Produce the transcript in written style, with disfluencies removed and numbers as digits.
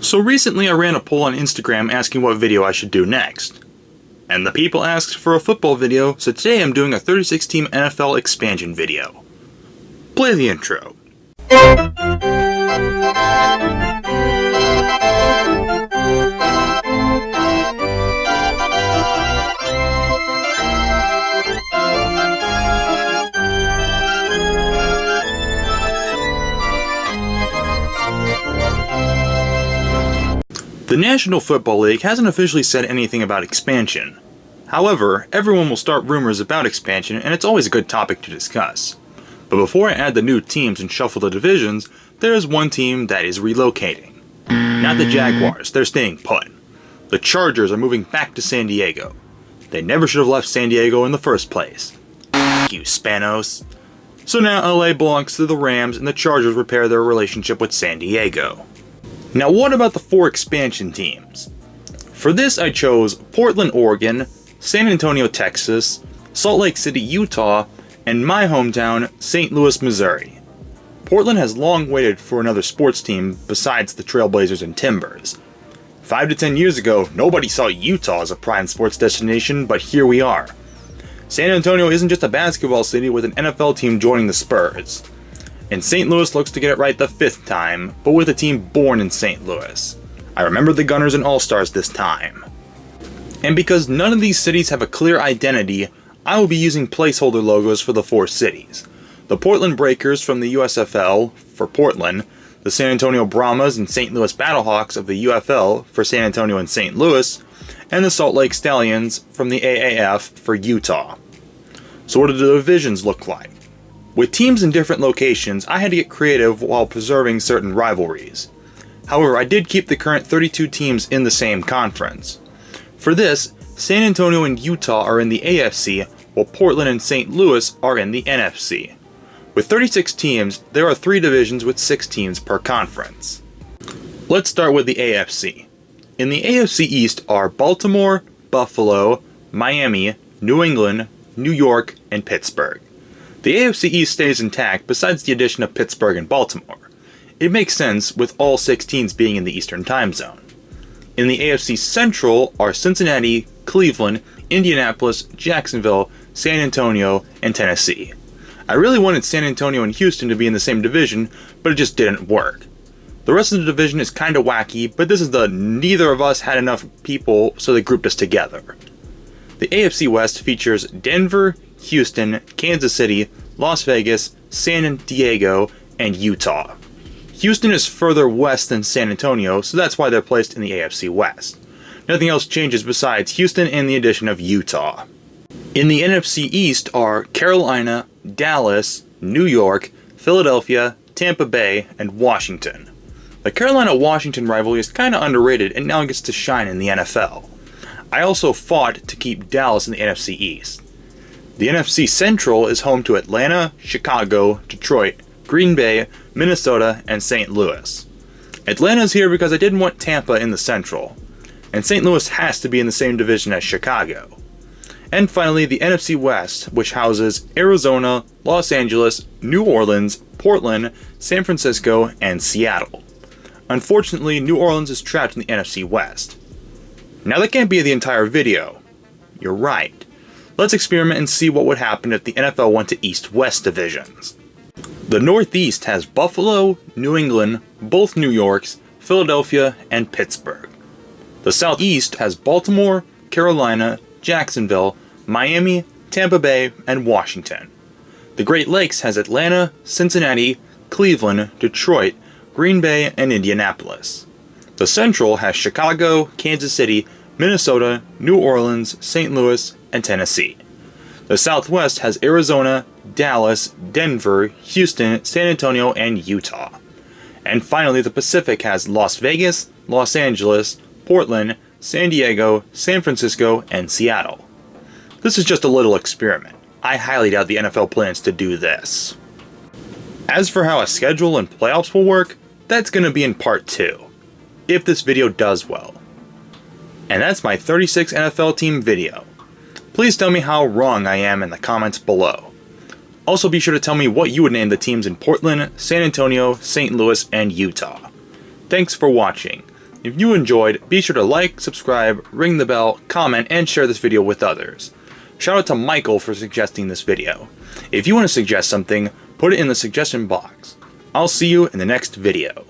So recently I ran a poll on Instagram asking what video I should do next. And the people asked for a football video, so today I'm doing a 36-team NFL expansion video. Play the intro. The National Football League hasn't officially said anything about expansion. However, everyone will start rumors about expansion, and it's always a good topic to discuss. But before I add the new teams and shuffle the divisions, there is one team that is relocating. Not the Jaguars, they're staying put. The Chargers are moving back to San Diego. They never should have left San Diego in the first place. You Spanos. So now LA belongs to the Rams, and the Chargers repair their relationship with San Diego. Now what about the 4 expansion teams? For this I chose Portland, Oregon, San Antonio, Texas, Salt Lake City, Utah, and my hometown, St. Louis, Missouri. Portland has long waited for another sports team besides the Trailblazers and Timbers. 5 to 10 years ago, nobody saw Utah as a prime sports destination, but here we are. San Antonio isn't just a basketball city with an NFL team joining the Spurs. And St. Louis looks to get it right the 5th time, but with a team born in St. Louis. I remember the Gunners and All-Stars this time. And because none of these cities have a clear identity, I will be using placeholder logos for the 4 cities. The Portland Breakers from the USFL for Portland, the San Antonio Brahmas and St. Louis Battlehawks of the UFL for San Antonio and St. Louis, and the Salt Lake Stallions from the AAF for Utah. So what do the divisions look like? With teams in different locations, I had to get creative while preserving certain rivalries. However, I did keep the current 32 teams in the same conference. For this, San Antonio and Utah are in the AFC, while Portland and St. Louis are in the NFC. With 36 teams, there are 3 divisions with 6 teams per conference. Let's start with the AFC. In the AFC East are Baltimore, Buffalo, Miami, New England, New York, and Pittsburgh. The AFC East stays intact besides the addition of Pittsburgh and Baltimore. It makes sense with all 6 teams being in the Eastern Time Zone. In the AFC Central are Cincinnati, Cleveland, Indianapolis, Jacksonville, San Antonio, and Tennessee. I really wanted San Antonio and Houston to be in the same division, but it just didn't work. The rest of the division is kinda wacky, but this is the neither of us had enough people, so they grouped us together. The AFC West features Denver, Houston, Kansas City, Las Vegas, San Diego, and Utah. Houston is further west than San Antonio, so that's why they're placed in the AFC West. Nothing else changes besides Houston and the addition of Utah. In the NFC East are Carolina, Dallas, New York, Philadelphia, Tampa Bay, and Washington. The Carolina-Washington rivalry is kinda underrated and now gets to shine in the NFL. I also fought to keep Dallas in the NFC East. The NFC Central is home to Atlanta, Chicago, Detroit, Green Bay, Minnesota, and St. Louis. Atlanta's here because I didn't want Tampa in the Central, and St. Louis has to be in the same division as Chicago. And finally, the NFC West, which houses Arizona, Los Angeles, New Orleans, Portland, San Francisco, and Seattle. Unfortunately, New Orleans is trapped in the NFC West. Now that can't be the entire video. You're right. Let's experiment and see what would happen if the NFL went to East-West divisions. The Northeast has Buffalo, New England, both New Yorks, Philadelphia, and Pittsburgh. The Southeast has Baltimore, Carolina, Jacksonville, Miami, Tampa Bay, and Washington. The Great Lakes has Atlanta, Cincinnati, Cleveland, Detroit, Green Bay, and Indianapolis. The Central has Chicago, Kansas City, Minnesota, New Orleans, St. Louis, and Tennessee. The Southwest has Arizona, Dallas, Denver, Houston, San Antonio, and Utah. And finally, the Pacific has Las Vegas, Los Angeles, Portland, San Diego, San Francisco, and Seattle. This is just a little experiment. I highly doubt the NFL plans to do this. As for how a schedule and playoffs will work, that's going to be in part 2, if this video does well. And that's my 36 NFL team video. Please tell me how wrong I am in the comments below. Also be sure to tell me what you would name the teams in Portland, San Antonio, St. Louis, and Utah. Thanks for watching. If you enjoyed, be sure to like, subscribe, ring the bell, comment, and share this video with others. Shout out to Michael for suggesting this video. If you want to suggest something, put it in the suggestion box. I'll see you in the next video.